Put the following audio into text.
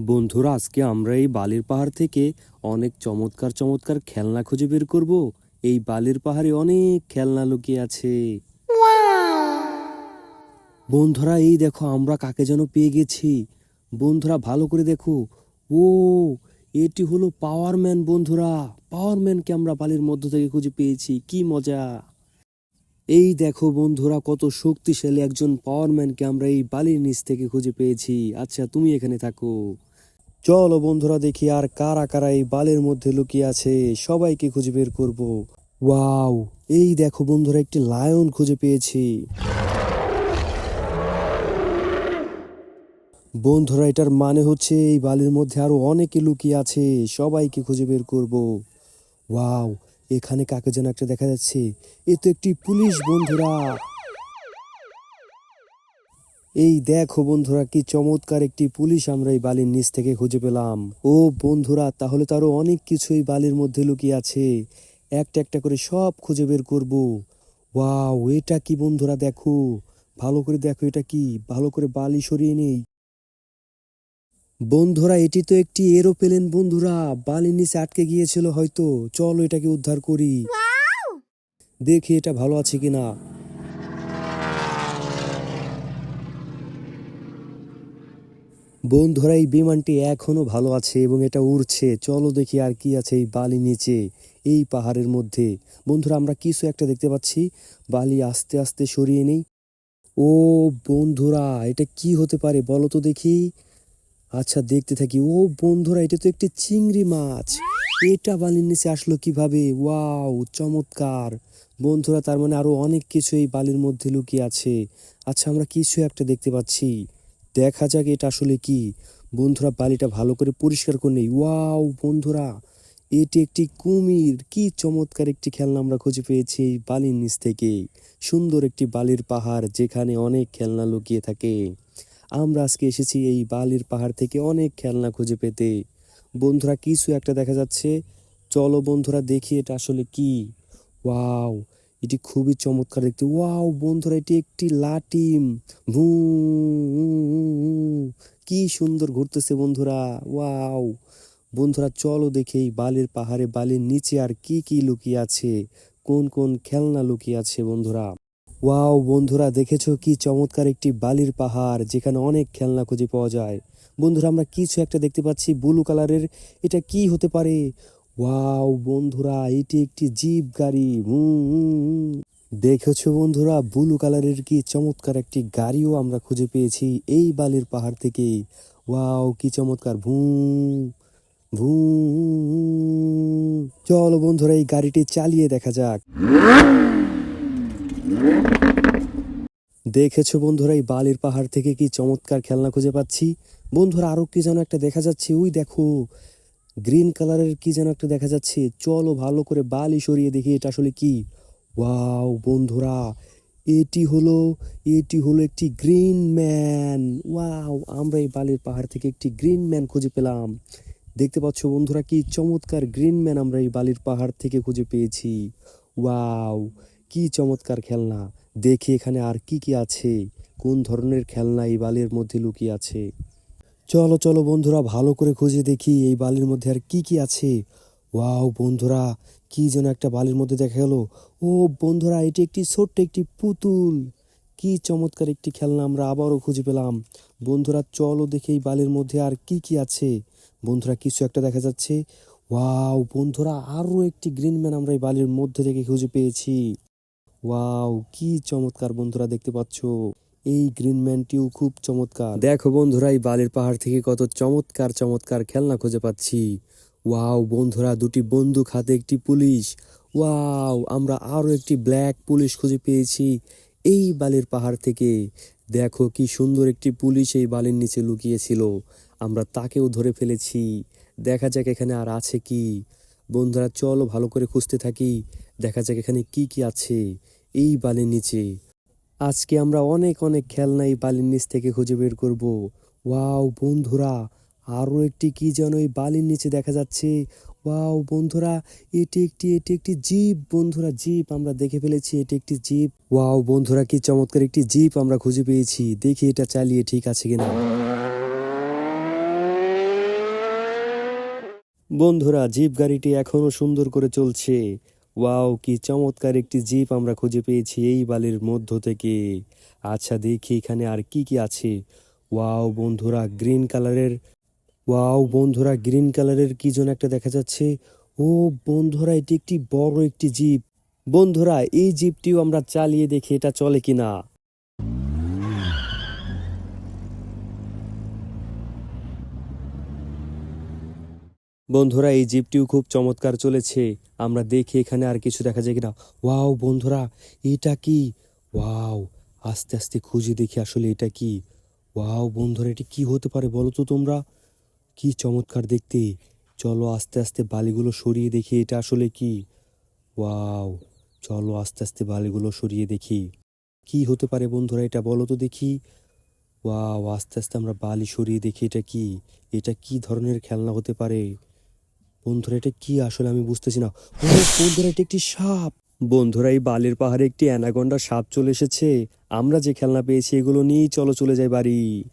বন্ধুরা, আজকে আমরা এই বালির পাহাড় থেকে অনেক চমৎকার চমৎকার খেলনা খুঁজে বের করব। এই বালির পাহাড়ে অনেক খেলনা লুকিয়ে আছে। বন্ধুরা, এই দেখো আমরা কাকে যেন পেয়ে গেছি। বন্ধুরা, ভালো করে দেখো। ও, এটি হলো পাওয়ারম্যান। বন্ধুরা, পাওয়ারম্যানকে আমরা বালির মধ্য থেকে খুঁজে পেয়েছি। কি মজা! এই দেখো বন্ধুরা, কত শক্তিশালী একজন পাওয়ারম্যানকে আমরা এই বালির নিচ থেকে খুঁজে পেয়েছি। আচ্ছা, তুমি এখানে থাকো। চলো বন্ধুরা, দেখি আর কারা কারা এই বালের মধ্যে লুকিয়ে আছে। সবাইকে খুঁজে বের করব। ওয়াও, এই দেখো বন্ধুরা, একটি লায়ন খুঁজে পেয়েছি। বন্ধুরা, এটার মানে হচ্ছে এই বালির মধ্যে আরো অনেকে লুকিয়ে আছে। সবাইকে খুঁজে বের করব। ওয়াও, এখানে কাকে যেন একটা দেখা যাচ্ছে। এ তো একটি পুলিশ। বন্ধুরা, এই দেখো বন্ধুরা, কি চমৎকার একটি পুলিশ আমরা এই বালির নিচ থেকে খুঁজে পেলাম। ও বন্ধুরা, তাহলে তো আরো অনেক কিছু এই বালির মধ্যে লুকিয়ে আছে। একটা একটা করে সব খুঁজে বের করব। ওয়াও, এটা কি বন্ধুরা? দেখো, ভালো করে দেখো, এটা কি? ভালো করে বালি সরিয়ে নেই। বন্ধুরা, এটি তো একটি এরোপ্লেন। বন্ধুরা, বালির নিচে আটকে গিয়েছিল হয়তো। চলো এটাকে উদ্ধার করি। দেখি এটা ভালো আছে কিনা। বন্ধুরা, এই বিমানটি এখনো ভালো আছে এবং এটা উড়ছে। চলো দেখি আর কি আছে এই বালি নিচে, এই পাহাড়ের মধ্যে। বন্ধুরা, আমরা কিছু একটা দেখতে পাচ্ছি। বালি আস্তে আস্তে সরিয়ে নেই। ও বন্ধুরা, এটা কি হতে পারে বলো তো দেখি। আচ্ছা, দেখতে থাকি। ও বন্ধুরা, এটা তো একটি চিংড়ি মাছ। এটা বালির নিচে আসলো কিভাবে? ওয়াও, চমৎকার! বন্ধুরা, তার মানে আরো অনেক কিছু এই বালির মধ্যে লুকিয়ে আছে। আচ্ছা, আমরা কিছু একটা দেখতে পাচ্ছি। দেখা যাক এটা আসলে কি। বন্ধুরা, বালিটা ভালো করে পরিষ্কার করে নেই। ওয়াও বন্ধুরা, এটি একটি কুমির। কি চমৎকার একটি খেলনা আমরা খুঁজে পেয়েছি এই বালির নিচ থেকে। সুন্দর একটি বালির পাহাড়, যেখানে অনেক খেলনা লুকিয়ে থাকে। আমরা আজকে এসেছি এই বালির পাহাড় থেকে অনেক খেলনা খুঁজে পেতে। বন্ধুরা, কিছু একটা দেখা যাচ্ছে। চলো বন্ধুরা, দেখি এটা আসলে কি। ওয়াও, এটি খুবই চমৎকার দেখতে। ওয়াও বন্ধুরা, এটি একটি লাটিম। ভু, কি সুন্দর ঘুরতেছে বন্ধুরা। ওয়াও বন্ধুরা, চলো দেখি এই বালির পাহাড়ে, বালির নিচে আর কি কি লুকিয়ে আছে। কোন কোন খেলনা লুকিয়ে আছে বন্ধুরা। ওয়াও বন্ধুরা, দেখেছো কি চমৎকার একটি বালির পাহাড়, যেখানে অনেক খেলনা খুঁজে পাওয়া যায়। বন্ধুরা, আমরা কিছু একটা দেখতে পাচ্ছি ব্লু কালারের। এটা কি হতে পারে? ওয়াও বন্ধুরা, এটি একটি জিপ গাড়ি। দেখেছো বন্ধুরা, ব্লু কালারের কি চমৎকার একটি গাড়িও আমরা খুঁজে পেয়েছি এই বালির পাহাড় থেকে। ওয়াও, কি চমৎকার! ভু ভু। চলো বন্ধুরা, এই গাড়িটি চালিয়ে দেখা যাক। দেখেছো বন্ধুরা, এই বালির পাহাড় থেকে কি চমৎকার খেলনা খুঁজে পাচ্ছি। বন্ধুরা, আরো কি যেন একটা দেখা যাচ্ছে। ওই দেখো, গ্রিন কালারের কি যেন একটা দেখা যাচ্ছে। চলো ভালো করে বালি সরিয়ে দেখি এটা আসলে কি। ওয়াও বন্ধুরা, এটি হলো এটি হলো একটি গ্রিন ম্যান। ওয়াও, আমরা এই বালির পাহাড় থেকে একটি গ্রিন ম্যান খুঁজে পেলাম। দেখতে পাচ্ছ বন্ধুরা, কি চমৎকার গ্রিন ম্যান আমরা এই বালির পাহাড় থেকে খুঁজে পেয়েছি। ওয়াও, কি চমৎকার খেলনা! দেখি এখানে আর কি কি আছে। কোন ধরনের খেলনা এই বালির মধ্যে লুকিয়ে আছে। চলো চলো বন্ধুরা, ভালো করে খুঁজে দেখি এই বালির মধ্যে আর কি কি আছে। ওয়াও বন্ধুরা, কি যেন একটা বালির মধ্যে দেখা গেল। ও বন্ধুরা, এটি একটি ছোট্ট একটি পুতুল। কি চমৎকার একটি খেলনা আমরা আবারও খুঁজে পেলাম। বন্ধুরা, চলো দেখি এই বালির মধ্যে আর কি কি আছে। বন্ধুরা, কিছু একটা দেখা যাচ্ছে। ওয়াও বন্ধুরা, আরো একটি গ্রিন ম্যান আমরা এই বালির মধ্যে থেকে খুঁজে পেয়েছি। ওয়াও, কি চমৎকার বন্ধুরা, দেখতে পাচ্ছ এই গ্রিন ম্যানটিও খুব চমৎকার। দেখো বন্ধুরা, এই বালির পাহাড় থেকে কত চমৎকার চমৎকার খেলনা খুঁজে পাচ্ছি। ওয়াও বন্ধুরা, দুটি বন্দুক হাতে একটি পুলিশ। ওয়াও, আমরা আরো একটি ব্ল্যাক পুলিশ খুঁজে পেয়েছি এই বালির পাহাড় থেকে। দেখো কি সুন্দর একটি পুলিশ এই বালির নিচে লুকিয়েছিল। আমরা তাকেও ধরে ফেলেছি। দেখা যাক এখানে আর আছে কি। বন্ধুরা, চলো ভালো করে খুঁজতে থাকি। দেখা যাক এখানে কি কি আছে এই বালির নিচে। আজকে আমরা অনেক অনেক খেলনা এই বালির নিচ থেকে খুঁজে বের করব। ওয়াও বন্ধুরা, আরো একটি কি যেন এই বালির নিচে দেখা যাচ্ছে। ওয়াও বন্ধুরা, এটি একটি জিপ। বন্ধুরা, জিপ আমরা দেখে ফেলেছি, এটি একটি জিপ। ওয়াও বন্ধুরা, কি চমৎকার একটি জিপ আমরা খুঁজে পেয়েছি। দেখি এটা চালিয়ে ঠিক আছে কিনা। বন্ধুরা জিপ গাড়িটি এখনো সুন্দর করে চলছে। ওয়াও, কি চমৎকার একটি জিপ আমরা খুঁজে পেয়েছি এই বালির মধ্য থেকে। আচ্ছা দেখি এখানে আর কি কি আছে। ওয়াও বন্ধুরা, গ্রিন কালারের কি যেন একটা দেখা যাচ্ছে। ও বন্ধুরা, এটি একটি বড় একটি জিপ। বন্ধুরা, এই জিপটিও আমরা চালিয়ে দেখি এটা চলে কিনা। বন্ধুরা, এই জিপটিও খুব চমৎকার চলেছে। আমরা দেখি এখানে আর কিছু দেখা যায় কিনা। ওয়াও বন্ধুরা, এটা কি? ওয়াও, আস্তে আস্তে খুঁজে দেখি আসলে এটা কি। ওয়াও বন্ধুরা, এটি কি হতে পারে বলো তো তোমরা? কি চমৎকার দেখতে। চলো আস্তে আস্তে বালিগুলো সরিয়ে দেখি এটা আসলে কি। ওয়াও, চলো আস্তে আস্তে বালিগুলো সরিয়ে দেখি কি হতে পারে। বন্ধুরা এটা বলো তো দেখি। ওয়াও, আস্তে আস্তে আমরা বালি সরিয়ে দেখি এটা কি। এটা কি ধরনের খেলনা হতে পারে? বন্ধুরা এটা কি আসলে আমি বুঝতেছি না। ও বন্ধুরা, এটা একটি সাপ। বন্ধুরা, এই বালির পাহাড়ে একটি অ্যানাকোন্ডা সাপ চলে এসেছে। আমরা যে খেলনা পেয়েছি এগুলো নিয়েই চলো চলে যাই বাড়ি।